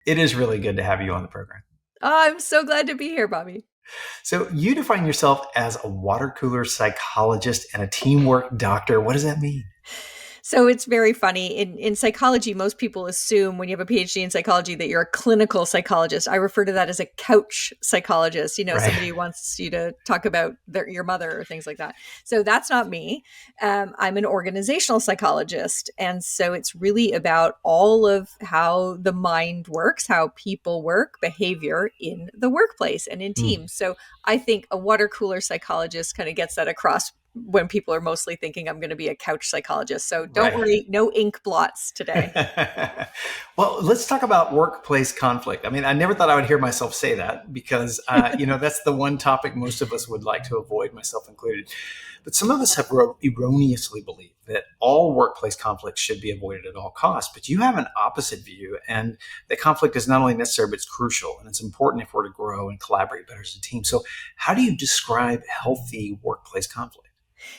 It is really good to have you on the program. Oh, I'm so glad to be here, Bobby. So, you define yourself as a water cooler psychologist and a teamwork doctor. What does that mean? So it's very funny. In psychology, most people assume when you have a PhD in psychology that you're a clinical psychologist. I refer to that as a couch psychologist. Right. Somebody who wants you to talk about your mother or things like that. So that's not me. I'm an organizational psychologist. And so it's really about all of how the mind works, how people work, behavior in the workplace and in Mm. teams. So I think a water cooler psychologist kind of gets that across when people are mostly thinking I'm going to be a couch psychologist. So don't Right. worry, no ink blots today. Well, let's talk about workplace conflict. I mean, I never thought I would hear myself say that because, that's the one topic most of us would like to avoid, myself included. But some of us have erroneously believed that all workplace conflicts should be avoided at all costs. But you have an opposite view, and that conflict is not only necessary, but it's crucial. And it's important if we're to grow and collaborate better as a team. So, how do you describe healthy workplace conflict?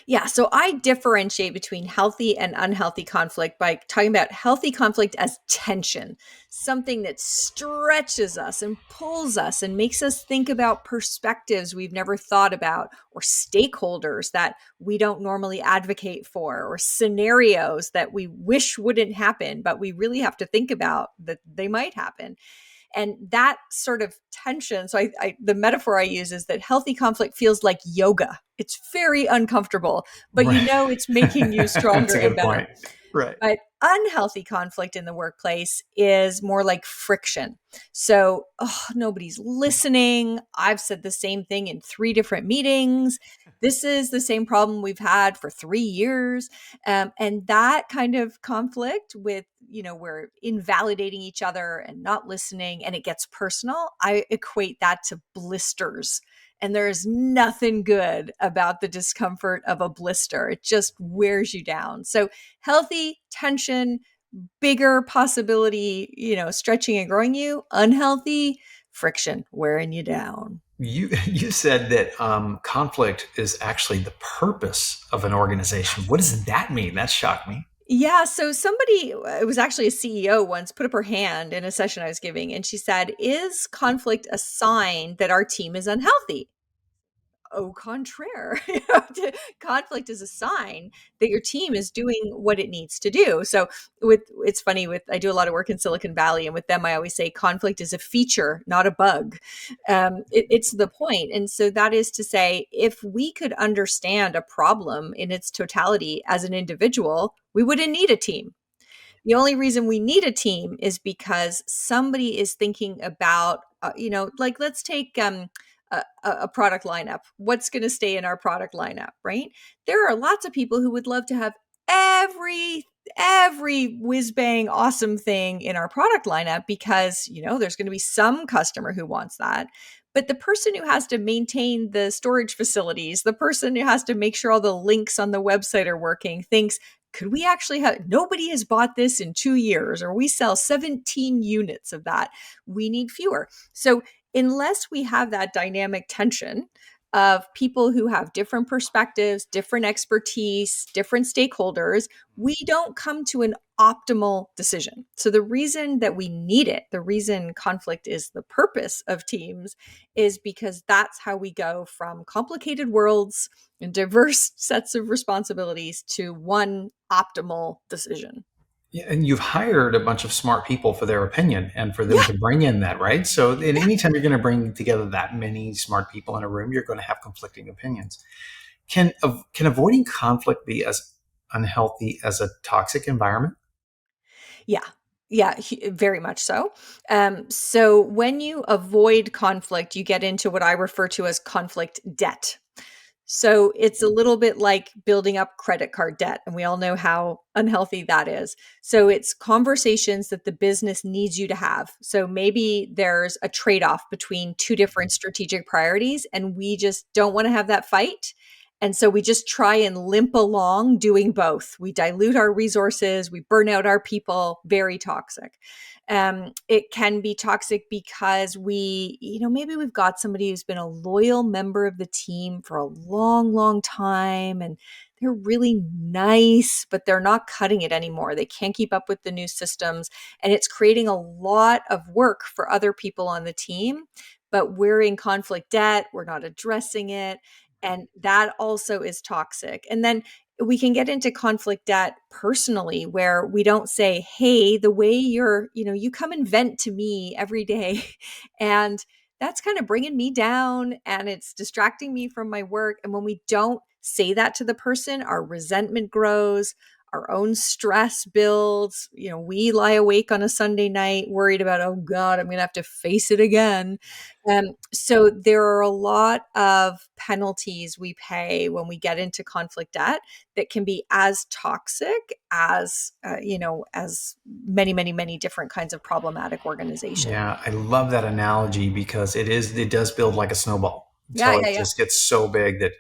Yeah, so I differentiate between healthy and unhealthy conflict by talking about healthy conflict as tension, something that stretches us and pulls us and makes us think about perspectives we've never thought about, or stakeholders that we don't normally advocate for, or scenarios that we wish wouldn't happen, but we really have to think about that they might happen. And that sort of tension, so the metaphor I use is that healthy conflict feels like yoga. It's very uncomfortable, but Right. it's making you That's stronger a and good better. point. Right. But unhealthy conflict in the workplace is more like friction. So, nobody's listening. I've said the same thing in three different meetings. This is the same problem we've had for 3 years. And that kind of conflict with, we're invalidating each other and not listening, and it gets personal. I equate that to blisters. And there's nothing good about the discomfort of a blister. It just wears you down. So, healthy tension, bigger possibility, stretching and growing you. Unhealthy friction, wearing you down. You said that conflict is actually the purpose of an organization. What does that mean? That shocked me. Yeah. So somebody, it was actually a CEO once, put up her hand in a session I was giving, and she said, "Is conflict a sign that our team is unhealthy?" Au contraire. Conflict is a sign that your team is doing what it needs to do. So it's funny, with I do a lot of work in Silicon Valley, and with them I always say conflict is a feature, not a bug. It's the point. And so that is to say, if we could understand a problem in its totality as an individual, we wouldn't need a team. The only reason we need a team is because somebody is thinking about, like, let's take a product lineup. What's going to stay in our product lineup, right? There are lots of people who would love to have every whiz bang awesome thing in our product lineup because there's going to be some customer who wants that. But the person who has to maintain the storage facilities, the person who has to make sure all the links on the website are working, thinks, could we actually have, nobody has bought this in 2 years, or we sell 17 units of that. We need fewer. So unless we have that dynamic tension of people who have different perspectives, different expertise, different stakeholders, we don't come to an optimal decision. So the reason that we need it, the reason conflict is the purpose of teams, is because that's how we go from complicated worlds and diverse sets of responsibilities to one optimal decision. Yeah, and you've hired a bunch of smart people for their opinion and for them Yeah. to bring in that, right? So, and anytime you're going to bring together that many smart people in a room, you're going to have conflicting opinions. Can avoiding conflict be as unhealthy as a toxic environment? Yeah. Yeah, very much so. So when you avoid conflict, you get into what I refer to as conflict debt. So it's a little bit like building up credit card debt, and we all know how unhealthy that is. So it's conversations that the business needs you to have. So maybe there's a trade-off between two different strategic priorities, and we just don't want to have that fight. And so we just try and limp along doing both. We dilute our resources, we burn out our people, very toxic. It can be toxic because maybe we've got somebody who's been a loyal member of the team for a long, long time, and they're really nice, but they're not cutting it anymore. They can't keep up with the new systems, and it's creating a lot of work for other people on the team. But we're in conflict debt, we're not addressing it. And that also is toxic. And then we can get into conflict debt personally, where we don't say, hey, the way you come and vent to me every day. And that's kind of bringing me down and it's distracting me from my work. And when we don't say that to the person, our resentment grows, our own stress builds. We lie awake on a Sunday night worried about, oh God, I'm going to have to face it again. So there are a lot of penalties we pay when we get into conflict debt that can be as toxic as, as many, many, many different kinds of problematic organization. Yeah, I love that analogy because it does build like a snowball Yeah, until yeah, it yeah. just gets so big that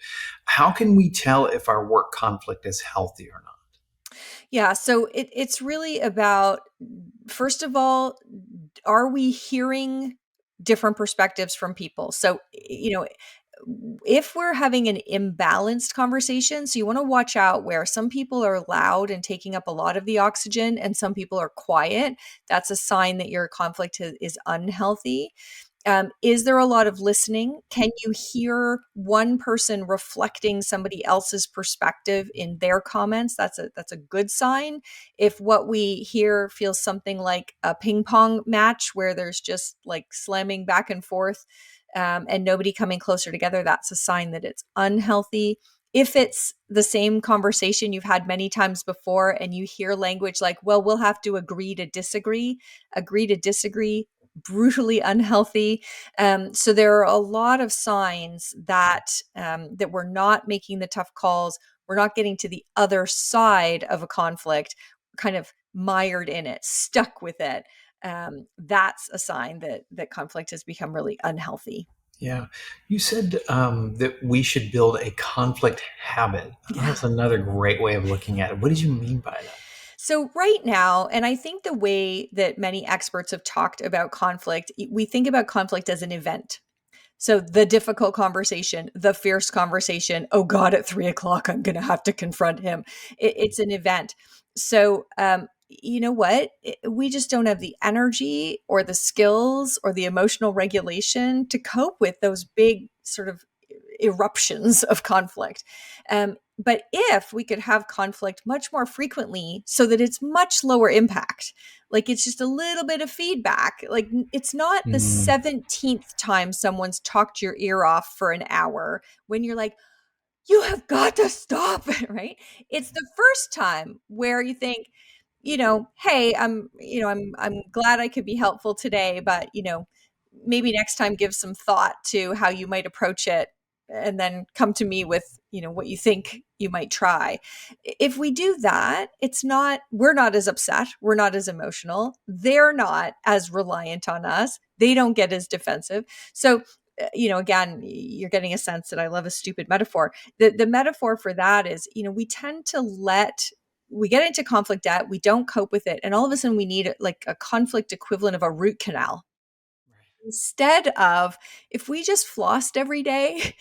how can we tell if our work conflict is healthy or not? Yeah. So it's really about, first of all, are we hearing different perspectives from people? So, if we're having an imbalanced conversation, so you want to watch out where some people are loud and taking up a lot of the oxygen and some people are quiet. That's a sign that your conflict is unhealthy. Is there a lot of listening? Can you hear one person reflecting somebody else's perspective in their comments? That's a good sign. If what we hear feels something like a ping pong match where there's just like slamming back and forth, and nobody coming closer together, that's a sign that it's unhealthy. If it's the same conversation you've had many times before and you hear language like, well, we'll have to agree to disagree, brutally unhealthy. So there are a lot of signs that we're not making the tough calls. We're not getting to the other side of a conflict, kind of mired in it, stuck with it. That's a sign that conflict has become really unhealthy. Yeah, you said that we should build a conflict habit. Yeah. That's another great way of looking at it. What did you mean by that? So, right now, and I think the way that many experts have talked about conflict, we think about conflict as an event. So the difficult conversation, the fierce conversation, oh God, at 3 o'clock, I'm going to have to confront him. It's an event. So, you know what? We just don't have the energy or the skills or the emotional regulation to cope with those big sort of eruptions of conflict. But if we could have conflict much more frequently so that it's much lower impact, like it's just a little bit of feedback, like it's not the Mm, 17th time someone's talked your ear off for an hour when you're like, you have got to stop, right? It's the first time where you think, hey, I'm glad I could be helpful today, but maybe next time give some thought to how you might approach it and then come to me with, what you think you might try. If we do that, we're not as upset, we're not as emotional, they're not as reliant on us, they don't get as defensive. So again, you're getting a sense that I love a stupid metaphor. The metaphor for that is, we tend to we get into conflict debt, we don't cope with it, and all of a sudden we need like a conflict equivalent of a root canal. Instead of, if we just flossed every day,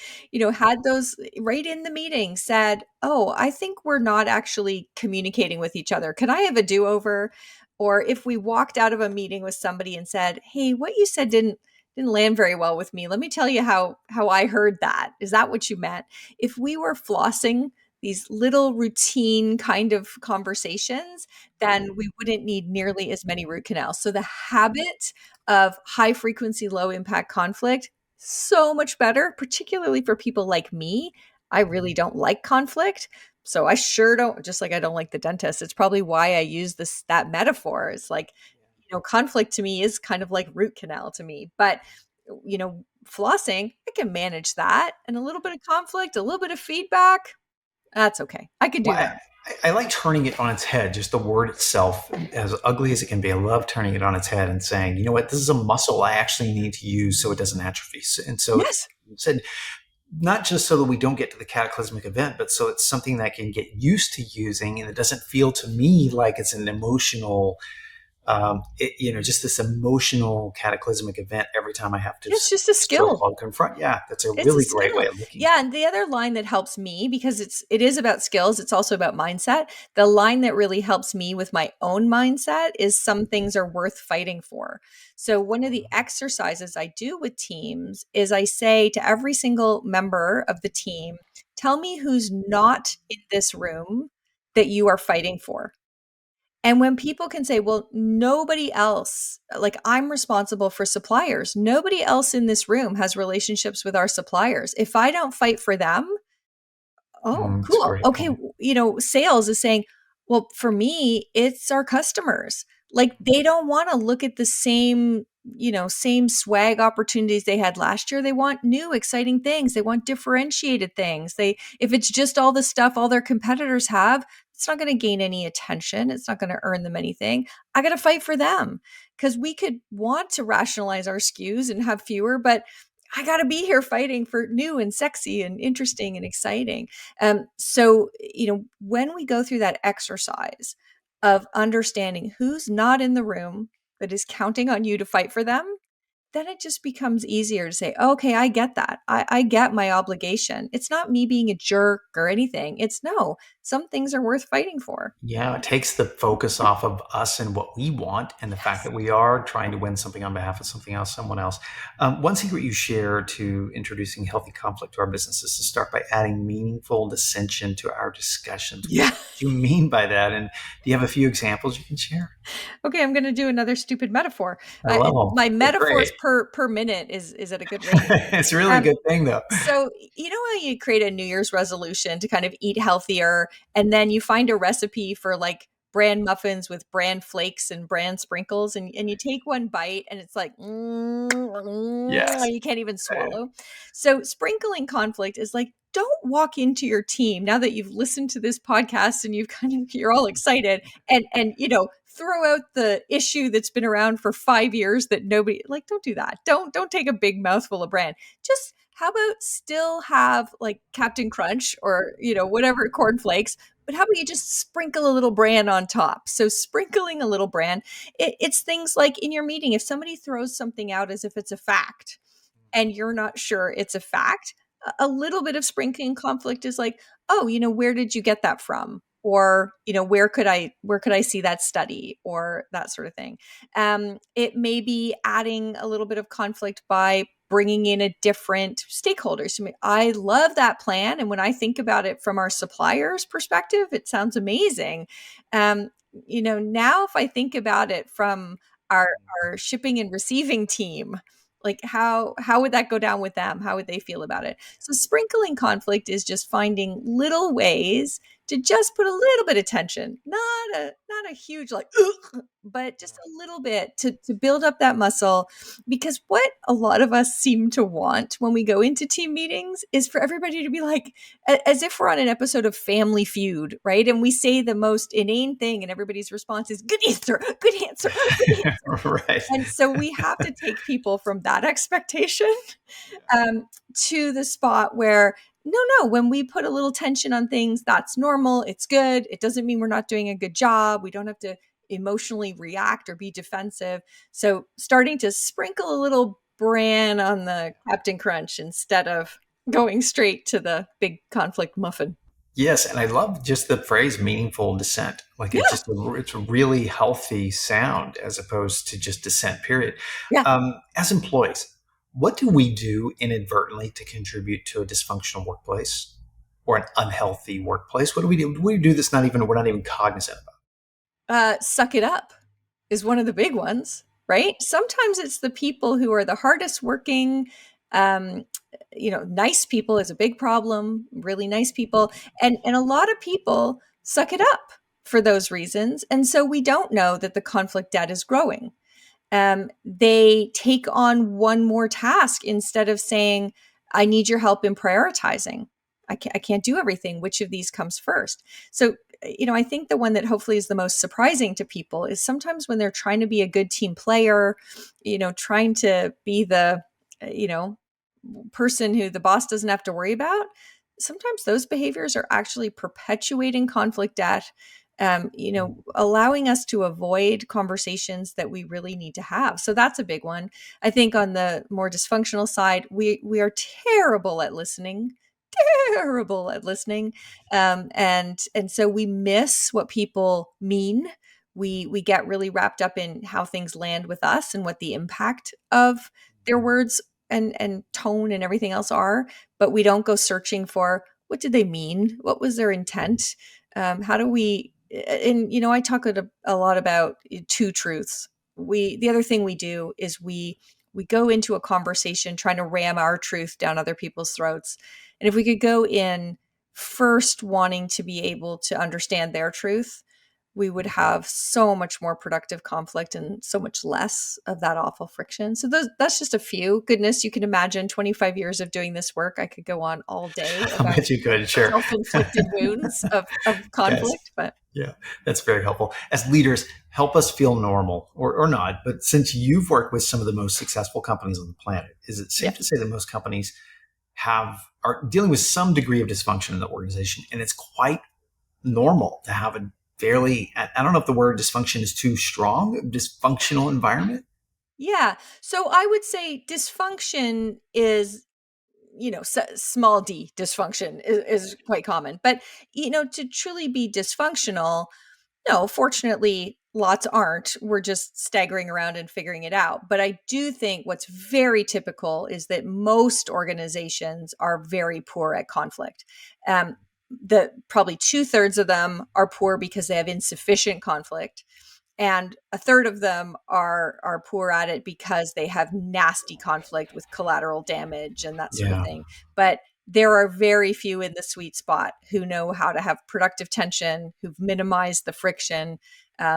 had those right in the meeting, said, oh, I think we're not actually communicating with each other, can I have a do-over? Or if we walked out of a meeting with somebody and said, hey, what you said didn't land very well with me, let me tell you how I heard that, is that what you meant? If we were flossing these little routine kind of conversations, then we wouldn't need nearly as many root canals. So the habit of high frequency, low impact conflict, so much better, particularly for people like me. I really don't like conflict. So I sure don't, just like I don't like the dentist. It's probably why I use that metaphor. It's like, conflict to me is kind of like root canal to me. But flossing, I can manage that. And a little bit of conflict, a little bit of feedback, that's okay. I could do well, that. I like turning it on its head, just the word itself, as ugly as it can be. I love turning it on its head and saying, you know what, this is a muscle I actually need to use so it doesn't atrophy. And so Yes. you said, not just so that we don't get to the cataclysmic event, but so it's something that I can get used to using and it doesn't feel to me like it's an emotional just this emotional cataclysmic event every time I have to It's just a skill. so-called confront. Yeah, that's a It's a really great way skill. of looking at Yeah, and the other line that helps me, because it is about skills, it's also about mindset. The line that really helps me with my own mindset is some things are worth fighting for. So one of the exercises I do with teams is I say to every single member of the team, tell me who's not in this room that you are fighting for. And when people can say, well, nobody else, like I'm responsible for suppliers, nobody else in this room has relationships with our suppliers. If I don't fight for them, oh, It's a cool. great Okay. point. Sales is saying, well, for me, it's our customers. Like they don't want to look at the same swag opportunities they had last year. They want new, exciting things. They want differentiated things. If it's just all the stuff all their competitors have, it's not going to gain any attention. It's not going to earn them anything. I got to fight for them because we could want to rationalize our SKUs and have fewer, but I got to be here fighting for new and sexy and interesting and exciting. When we go through that exercise of understanding who's not in the room that is counting on you to fight for them, then it just becomes easier to say, oh, okay, I get that. I get my obligation. It's not me being a jerk or anything. It's no, some things are worth fighting for. Yeah, it takes the focus off of us and what we want, and the fact that we are trying to win something on behalf of something else, someone else. One secret you share to introducing healthy conflict to our business is to start by adding meaningful dissension to our discussions. Yeah. What do you mean by that? And do you have a few examples you can share? Okay, I'm going to do another stupid metaphor. I love them. My They're great. metaphors per minute is at a good rate. It's a really Um, good thing, though. so you know how you create a New Year's resolution to kind of eat healthier, and then you find a recipe for like bran muffins with bran flakes and bran sprinkles, and you take one bite, and it's like Yes. you can't even swallow. So sprinkling conflict is like, don't walk into your team now that you've listened to this podcast and you're all excited and throw out the issue that's been around for 5 years that nobody like. Don't do that. Don't take a big mouthful of bran. Just how about still have like Captain Crunch or whatever cornflakes, but how about you just sprinkle a little bran on top? So sprinkling a little bran, it's things like in your meeting, if somebody throws something out as if it's a fact and you're not sure it's a fact, a little bit of sprinkling conflict is like, oh, where did you get that from? Or, where could I see that study or that sort of thing? It may be adding a little bit of conflict by bringing in a different stakeholders. I love that plan. And when I think about it from our suppliers perspective, it sounds amazing. Now if I think about it from our, our shipping and receiving team, like how would that go down with them? How would they feel about it? So sprinkling conflict is just finding little ways to just put a little bit of tension, not a huge like ugh, but just a little bit to build up that muscle. Because what a lot of us seem to want when we go into team meetings is for everybody to be like, as if we're on an episode of Family Feud, right? And we say the most inane thing and everybody's response is good answer, good answer, good answer. Right. And so we have to take people from that expectation to the spot where, no, when we put a little tension on things, that's normal. It's good. It doesn't mean we're not doing a good job. We don't have to emotionally react or be defensive. So starting to sprinkle a little bran on the Captain Crunch instead of going straight to the big conflict muffin. Yes, and I love just the phrase "meaningful dissent." Like Yeah. it's a really healthy sound as opposed to just dissent. Period. Yeah. As employees, what do we do inadvertently to contribute to a dysfunctional workplace or an unhealthy workplace? What do we do? We do this we're not even cognizant of. Suck it up is one of the big ones, right? Sometimes it's the people who are the hardest working. Um, nice people is a big problem, really nice people. And a lot of people suck it up for those reasons. And so we don't know that the conflict debt is growing. They take on one more task instead of saying, I need your help in prioritizing. I can't do everything. Which of these comes first? So, I think the one that hopefully is the most surprising to people is sometimes when they're trying to be a good team player, trying to be the, person who the boss doesn't have to worry about. Sometimes those behaviors are actually perpetuating conflict debt allowing us to avoid conversations that we really need to have. So that's a big one. I think on the more dysfunctional side, we are terrible at listening, terrible at listening, and so we miss what people mean. We get really wrapped up in how things land with us and what the impact of their words and tone and everything else are, but we don't go searching for what did they mean, what was their intent, how do we, and I talk a lot about two truths. The other thing we do is we go into a conversation trying to ram our truth down other people's throats, and if we could go in first wanting to be able to understand their truth, we would have so much more productive conflict and so much less of that awful friction. So that's just a few. Goodness, you can imagine 25 years of doing this work. I could go on all day I about bet you could, sure. self-inflicted wounds of Yes. conflict, but Yeah, that's very helpful. As leaders, help us feel normal or not. But since you've worked with some of the most successful companies on the planet, is it safe yeah. to say that most companies are dealing with some degree of dysfunction in the organization, and it's quite normal to have a fairly, I don't know if the word dysfunction is too strong, dysfunctional environment? Yeah. So I would say dysfunction is, small d dysfunction is quite common. But, to truly be dysfunctional, no, fortunately, lots aren't. We're just staggering around and figuring it out. But I do think what's very typical is that most organizations are very poor at conflict. The probably 2/3 of them are poor because they have insufficient conflict, and a third of them are poor at it because they have nasty conflict with collateral damage and that sort of Yeah, thing. But there are very few in the sweet spot who know how to have productive tension, who've minimized the friction.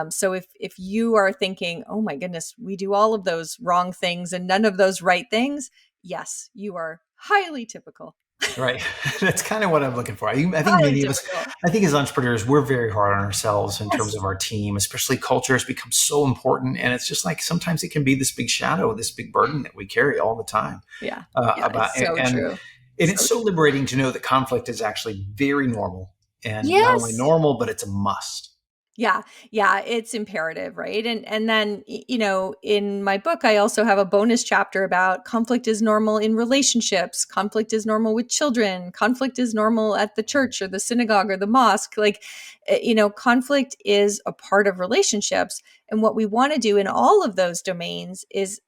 So if you are thinking, oh my goodness, we do all of those wrong things and none of those right things, yes, you are highly typical. right. That's kind of what I'm looking for. I think Highly many of us, typical. I think as entrepreneurs, we're very hard on ourselves in terms Yes. of our team, especially culture has become so important. And it's just like sometimes it can be this big shadow, this big burden that we carry all the time Yeah. Yeah. about, It's so true. and it's So so true. liberating to know that conflict is actually very normal, and not only Yes. normal, but it's a must. Yeah. Yeah, it's imperative, right? And then in my book I also have a bonus chapter about conflict is normal in relationships, conflict is normal with children, conflict is normal at the church or the synagogue or the mosque. Like conflict is a part of relationships, and what we want to do in all of those domains is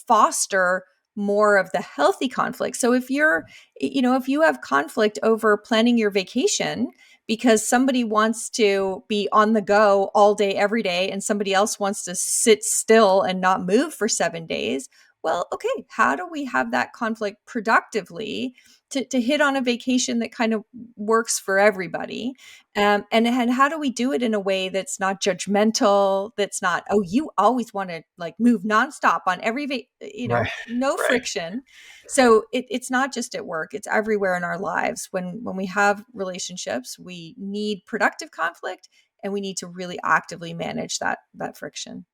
foster more of the healthy conflict. So if you have conflict over planning your vacation because somebody wants to be on the go all day, every day, and somebody else wants to sit still and not move for 7 days. Well, okay, how do we have that conflict productively to hit on a vacation that kind of works for everybody? And how do we do it in a way that's not judgmental, that's not, oh, you always want to like move nonstop on Right. no Right. friction. So it's not just at work, it's everywhere in our lives. When we have relationships, we need productive conflict, and we need to really actively manage that friction.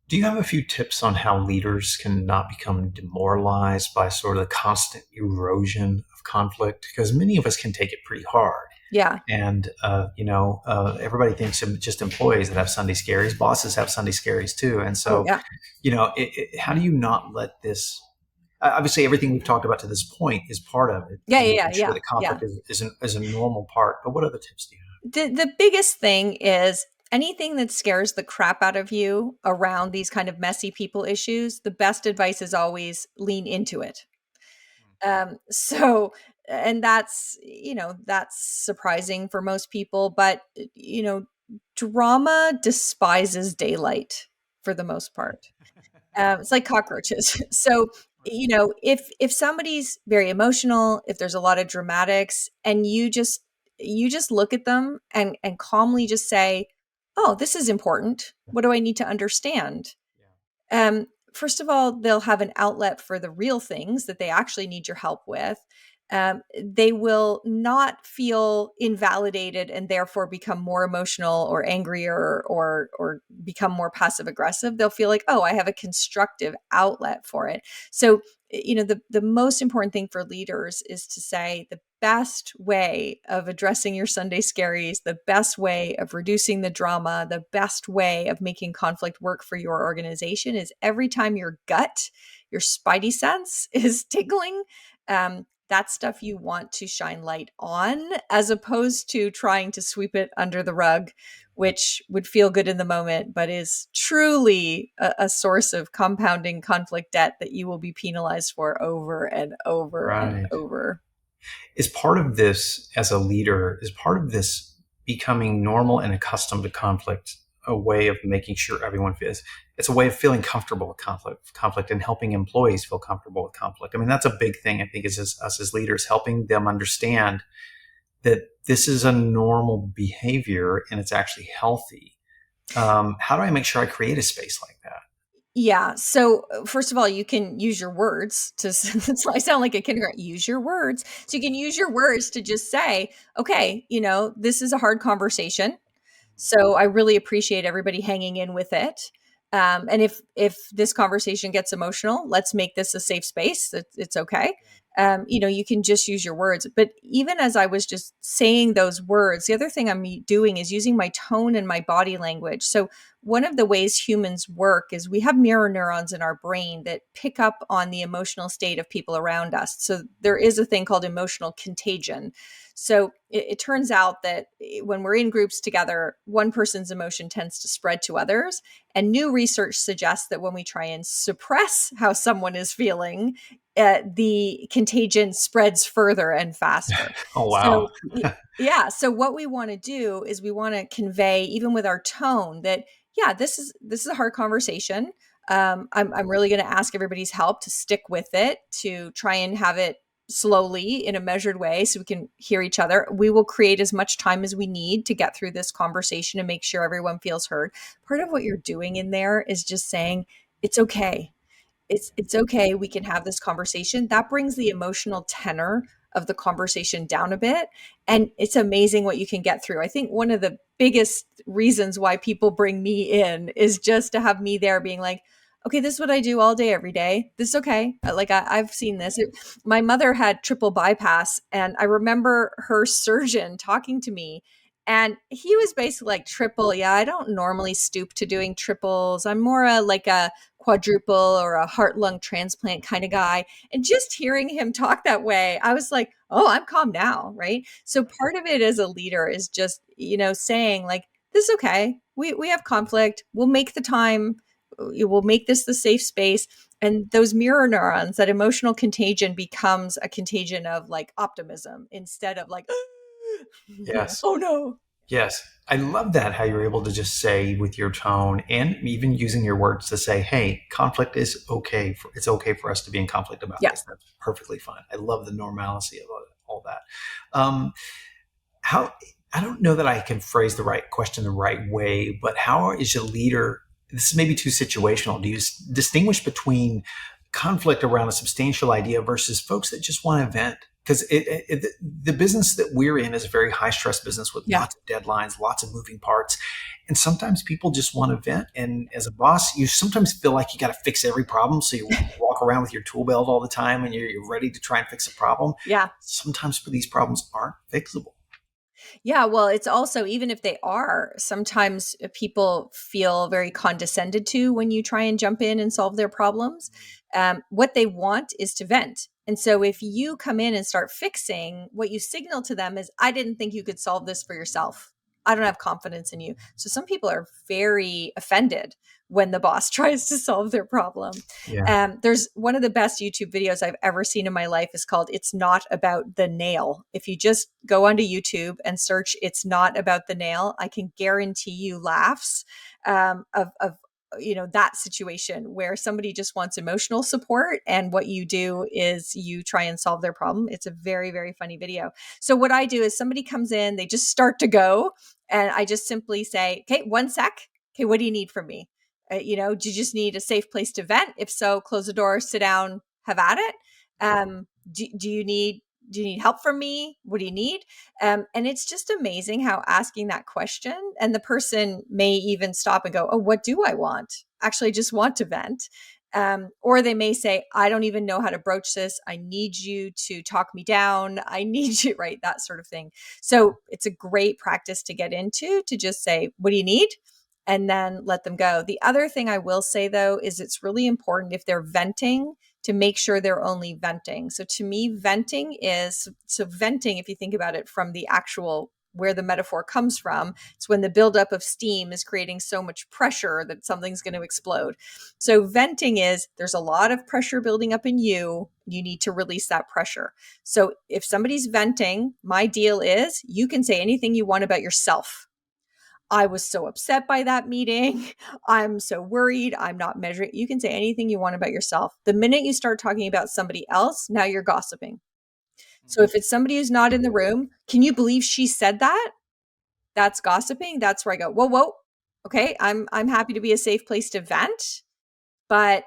Do you have a few tips on how leaders can not become demoralized by sort of the constant erosion of conflict? Because many of us can take it pretty hard. Yeah. And, everybody thinks of just employees that have Sunday scaries. Bosses have Sunday scaries too. And Oh so, yeah. how do you not let this, obviously everything we've talked about to this point is part of it, Yeah, and yeah, making yeah, sure yeah. that Yeah. conflict is a normal part. But what other tips do you The biggest thing is anything that scares the crap out of you around these kind of messy people issues, the best advice is always lean into it. So, and that's surprising for most people, but drama despises daylight for the most part. It's like cockroaches. So, if somebody's very emotional, if there's a lot of dramatics, and you just look at them and calmly just say, "Oh, this is important. What do I need to understand?" First of all, they'll have an outlet for the real things that they actually need your help with. they will not feel invalidated and therefore become more emotional or angrier or become more passive aggressive. They'll feel like, oh, I have a constructive outlet for it. So, the most important thing for leaders is to say the best way of addressing your Sunday scaries, the best way of reducing the drama, the best way of making conflict work for your organization is every time your gut, your spidey sense is tingling, that's stuff you want to shine light on, as opposed to trying to sweep it under the rug, which would feel good in the moment, but is truly a source of compounding conflict debt that you will be penalized for over and over and Right. over. Is part of this, as a leader, is part of this becoming normal and accustomed to conflict a way of making sure everyone feels, it's a way of feeling comfortable with conflict and helping employees feel comfortable with conflict. I mean, that's a big thing, I think, is us as leaders, helping them understand that this is a normal behavior and it's actually healthy. How do I make sure I create a space like that? Yeah. So, first of all, you can use your words to, so I sound like a kindergarten, use your words. So, you can use your words to just say, okay, this is a hard conversation. So I really appreciate everybody hanging in with it. And if this conversation gets emotional, let's make this a safe space. It's okay. You can just use your words. But even as I was just saying those words, the other thing I'm doing is using my tone and my body language. So one of the ways humans work is we have mirror neurons in our brain that pick up on the emotional state of people around us. So there is a thing called emotional contagion. So it turns out that when we're in groups together, one person's emotion tends to spread to others. And new research suggests that when we try and suppress how someone is feeling, the contagion spreads further and faster. Oh, wow. So, yeah. So what we want to do is we want to convey, even with our tone, that yeah, this is a hard conversation. I'm really going to ask everybody's help to stick with it, to try and have it slowly in a measured way so we can hear each other. We will create as much time as we need to get through this conversation and make sure everyone feels heard. Part of what you're doing in there is just saying, it's okay. It's okay. We can have this conversation. That brings the emotional tenor of the conversation down a bit. And it's amazing what you can get through. I think one of the biggest reasons why people bring me in is just to have me there being like, okay, this is what I do all day, every day. This is okay. Like I've seen this. My mother had triple bypass, and I remember her surgeon talking to me, and he was basically like, triple. Yeah, I don't normally stoop to doing triples. I'm more like a quadruple or a heart lung transplant kind of guy. And just hearing him talk that way, I was like, oh, I'm calm now. Right. So part of it as a leader is just, saying like, this is okay. We have conflict. We'll make the time. We'll make this the safe space. And those mirror neurons, that emotional contagion becomes a contagion of like optimism instead of like, Yes. oh no. Yes. I love that, how you're able to just say with your tone and even using your words to say, hey, conflict is okay. It's okay for us to be in conflict about Yeah. this. That's perfectly fine. I love the normalcy of all that. Um, how, I don't know that I can phrase the right question the right way, but how is a leader? This is maybe too situational. Do you distinguish between conflict around a substantial idea versus folks that just want to vent? Because the business that we're in is a very high stress business with Yeah. lots of deadlines, lots of moving parts. And sometimes people just want to vent. And as a boss, you sometimes feel like you got to fix every problem. So you walk around with your tool belt all the time and you're ready to try and fix a problem. Yeah. Sometimes these problems aren't fixable. Yeah, well, it's also, even if they are, sometimes people feel very condescended to when you try and jump in and solve their problems. What they want is to vent. And so if you come in and start fixing, what you signal to them is, I didn't think you could solve this for yourself. I don't have confidence in you. So some people are very offended when the boss tries to solve their problem. Yeah. There's one of the best YouTube videos I've ever seen in my life is called It's Not About the Nail. If you just go onto YouTube and search It's Not About the Nail, I can guarantee you laughs of that situation where somebody just wants emotional support and what you do is you try and solve their problem. It's a very, very funny video. So what I do is somebody comes in, they just start to go, and I just simply say, okay, 1 sec. Okay, what do you need from me? Do you just need a safe place to vent? If so, close the door, sit down, have at it. Do you need Do you need help from me? What do you need? And it's just amazing how asking that question, and the person may even stop and go, oh, what do I want? Actually, I just want to vent. Or they may say, I don't even know how to broach this. I need you to talk me down. I need you, right? That sort of thing. So it's a great practice to get into, to just say, what do you need? And then let them go. The other thing I will say, though, is it's really important if they're venting to make sure they're only venting. So to me, venting is, so venting, if you think about it from the actual where the metaphor comes from, it's when the buildup of steam is creating so much pressure that something's going to explode. So venting is, there's a lot of pressure building up in you. You need to release that pressure. So if somebody's venting, my deal is you can say anything you want about yourself. I was so upset by that meeting. I'm so worried. I'm not measuring. You can say anything you want about yourself. The minute you start talking about somebody else, now you're gossiping. So if it's somebody who's not in the room, can you believe she said that? That's gossiping. That's where I go, whoa, whoa. Okay, I'm happy to be a safe place to vent, but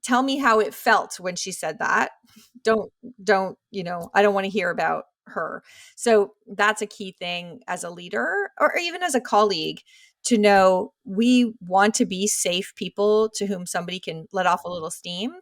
tell me how it felt when she said that. Don't I don't want to hear about her. So that's a key thing as a leader, or even as a colleague, to know we want to be safe people to whom somebody can let off a little steam.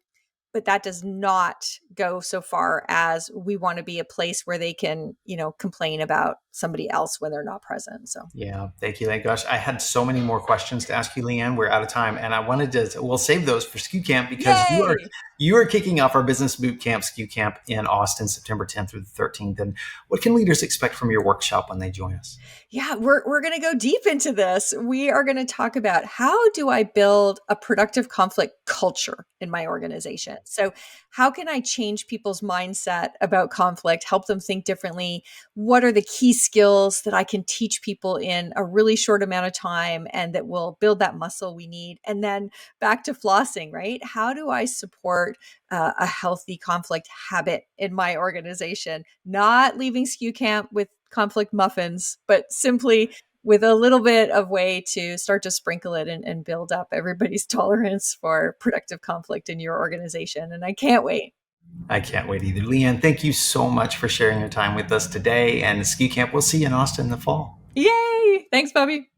But that does not go so far as we want to be a place where they can, complain about somebody else when they're not present. So Yeah, thank you. Thank gosh. I had so many more questions to ask you, Liane. We're out of time. And I wanted to, we'll save those for SKUCAMP, because yay. you are kicking off our business boot camp, SKUCAMP, in Austin, September 10th through the 13th. And what can leaders expect from your workshop when they join us? Yeah, we're going to go deep into this. We are going to talk about, how do I build a productive conflict culture in my organization? So how can I change people's mindset about conflict, help them think differently? What are the key skills that I can teach people in a really short amount of time and that will build that muscle we need? And then back to flossing, right? How do I support a healthy conflict habit in my organization? Not leaving SKU camp with conflict muffins, but simply with a little bit of way to start to sprinkle it and build up everybody's tolerance for productive conflict in your organization. And I can't wait. I can't wait either. Liane, thank you so much for sharing your time with us today. And SKUCAMP, we'll see you in Austin in the fall. Yay! Thanks, Bobby.